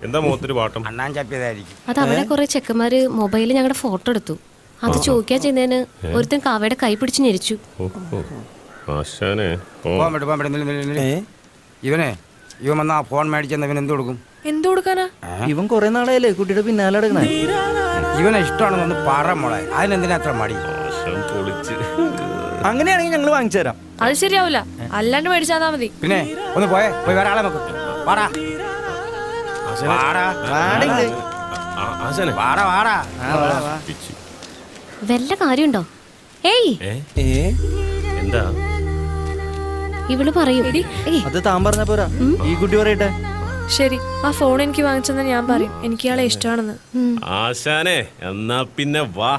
എന്താ മുഖത്തൊരു പാട്ടം? അണ്ണാൻ ചപ്പിയതായിരിക്കും. അത് അവിടെ കുറെ ചെക്കന്മാര് മൊബൈലിൽ ഞങ്ങളുടെ ഫോട്ടോ എടുത്തു. അത് ചോദിക്കാൻ ചെയ്യുന്നതിന് ഒരുത്തൻ കാവയുടെ കൈ പിടിച്ച് ഞെരിച്ചു. ആശാനെ ഇവൻ വന്നാ ഫോൺ മേടിച്ചെന്ന് ഇവൻ എന്ത് കൊടുക്കും? എന്ത് കൊടുക്കാനാ? ഇവൻ കുറെ നാളായല്ലേ കുട്ടിയുടെ പിന്നാലെ നടക്കണേ. ഇവനെ ഇഷ്ടമാണെന്ന് പറ മോളെ, അതിനെന്തിനാ അത്ര മടി? അങ്ങനെയാണെങ്കിൽ ഞങ്ങൾ വാങ്ങിച്ചു തരാം. അത് ശരിയാവില്ല, അല്ലാണ്ട് മേടിച്ചാൽ മതി. പിന്നെ ഒന്ന് പോയി വേറെ ആളെ നോക്ക്. വാടാ വല്ല കാര്യമുണ്ടോ? ഏയ് എന്താ ഇവള് പറയൂ. അത് താൻ പറഞ്ഞ പോരാ, ഈ കുട്ടി പറയട്ടെ. ശരി, ആ ഫോൺ എനിക്ക് വാങ്ങിച്ചെന്ന് ഞാൻ പറയും. എനിക്ക് ഇയാളെ ഇഷ്ടമാണെന്ന്. ആശാനെ എന്നാ പിന്നെ വാ.